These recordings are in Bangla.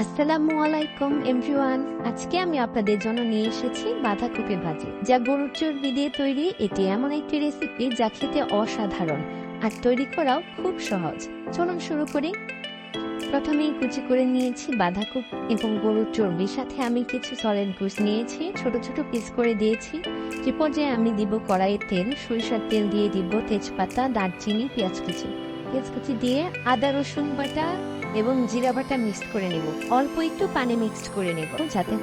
আসসালামু আলাইকুম এভরিওয়ান। আজকে আমি আপনাদের জন্য নিয়ে এসেছি বাঁধাকপি ভাজি, যা গরুর চর্বি দিয়ে তৈরি। এটি এমন একটি রেসিপি যা খেতে অসাধারণ আর তৈরি করাও খুব সহজ। চলুন শুরু করি। প্রথমেই কুচি করে নিয়েছি বাঁধাকপি এবং গরুর চর্বির সাথে আমি কিছু সলিড গোস নিয়েছি, ছোট ছোট পিস করে দিয়েছি। যে পর্যায়ে আমি দিব কড়াইয়ে তেল, সরিষার তেল দিয়ে দিব তেজপাতা, দারচিনি, পেঁয়াজ কুচি দিয়ে আদা রসুন বাটা এবং জিরা বাটা মিক্সড করে নেব। অল্প একটু পানি মিক্সড করে নেব যাতে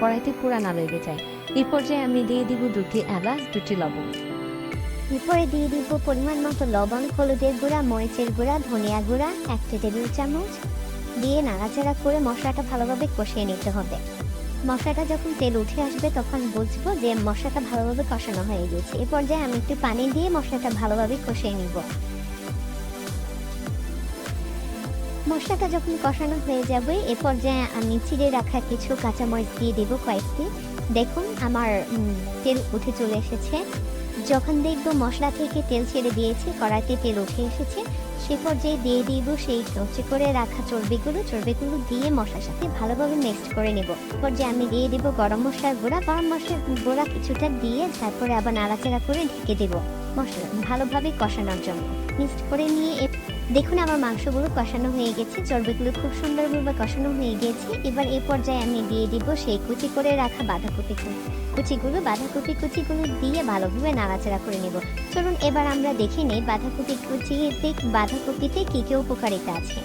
কড়াইতে পুরা না লেগে যায়। এই পর্যায়ে আমি দিয়ে দিব 2টি এলাচ, 2টি লবঙ্গ। এরপরে দিয়ে দিব পরিমাণ মতো লবণ, হলুদের গুঁড়া, মরিচের গুঁড়া, ধনিয়া গুঁড়া 1 টেবিল চামচ দিয়ে নাড়াচাড়া করে মশলাটা ভালোভাবে কষিয়ে নিতে হবে। মশলাটা যখন তেল উঠে আসবে তখন বুঝবো যে মশলাটা ভালোভাবে কষানো হয়ে গেছে। এই পর্যায়ে আমি একটু পানি দিয়ে মশলাটা ভালোভাবে কষিয়ে নিব। মশলাটা যখন কষানো হয়ে যাবে এ পর্যায়ে আমি চিড়ে রাখা কিছু কাঁচামরিচ দিয়ে দেব কয়েকটি। দেখুন আমার তেল উঠে চলে এসেছে। যখন দেখবো মশলা থেকে তেল ছেড়ে দিয়েছে, কড়াইতে তেল উঠে এসেছে, সে পর্যায়ে দিয়ে দিব সেই কুচি করে রাখা চর্বিগুলো দিয়ে মশলার সাথে ভালোভাবে মিক্সড করে নেব। পর্যায়ে আমি দিয়ে দিব গরম মশলার গুঁড়া কিছুটা দিয়ে তারপরে আবার নাড়াচাড়া করে ঢেকে দেব মশলা ভালোভাবে কষানোর জন্য। মিক্সড করে নিয়ে দেখুন আমার মাংসগুলো কষানো হয়ে গেছে, চর্বিগুলো খুব সুন্দরভাবে কষানো হয়ে গেছে। এবার এই পর্যায়ে আমি দিয়ে দিব সেই কুচি করে রাখা বাঁধাকপি কুচিগুলো দিয়ে ভালোভাবে নাড়াচাড়া করে নেব। চলুন এবার আমরা দেখে নেই বাঁধাকপিতে কি কি উপকারিতা আছে।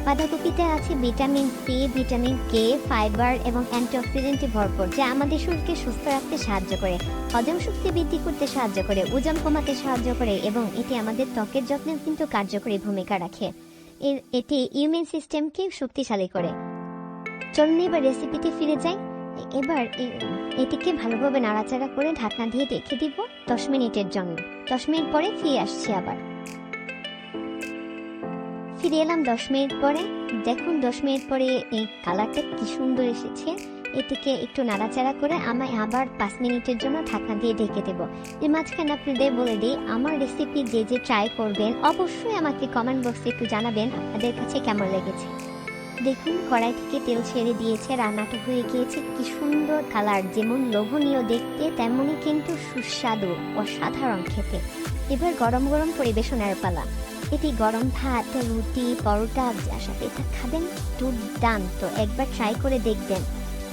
বাঁধাকপিতে আছে vitamin C, vitamin K, fibre এবং অ্যান্টিঅক্সিডেন্টে ভরপুর, যা আমাদের শরীরকে সুস্থ রাখতে সাহায্য করে, হজম শক্তি বৃদ্ধি করতে সাহায্য করে, ওজন কমাতে সাহায্য করে এবং এটি আমাদের ত্বকের যত্নেও কিন্তু কার্যকরী ভূমিকা রাখে। এটি ইমিউন সিস্টেমকে শক্তিশালী করে। চলুন এবার রেসিপিতে ফিরে যাই। এবার এটিকে ভালোভাবে নাড়াচাড়া করে ঢাকনা দিয়ে রেখে দিব 10 মিনিটের জন্য। 10 মিনিট পরে ফিরে আসছি আবার। ফিরে এলাম 10 মিনিট পরে। দেখুন 10 মিনিট পরে এই কালারটা কি সুন্দর এসেছে। এটিকে একটু নাড়াচাড়া করে আমি আবার 5 মিনিটের জন্য ঢাকনা দিয়ে ঢেকে দেব। এর মাঝখানে আপনাদের বলে দিই, আমার রেসিপি যে ট্রাই করবেন অবশ্যই আমাকে কমেন্ট বক্সে একটু জানাবেন আপনাদের কাছে কেমন লেগেছে। দেখুন কড়াই থেকে তেল ছেড়ে দিয়েছে, রান্নাটা হয়ে গিয়েছে। কি সুন্দর কালার, যেমন লোভনীয় দেখতে তেমনই কিন্তু সুস্বাদু, অসাধারণ খেতে। এবার গরম গরম পরিবেশনের পালা। এটি গরম ভাত, রুটি, পরোটা যার সাথে এটা খাবেন দুর্দান্ত। একবার ট্রাই করে দেখবেন।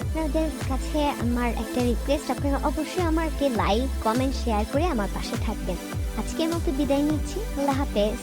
আপনাদের কাছে আমার একটা রিকোয়েস্ট, আপনারা অবশ্যই আমাকে লাইক, কমেন্ট, শেয়ার করে আমার পাশে থাকবেন। আজকের মতো বিদায় নিচ্ছি। আল্লাহ হাফেজ।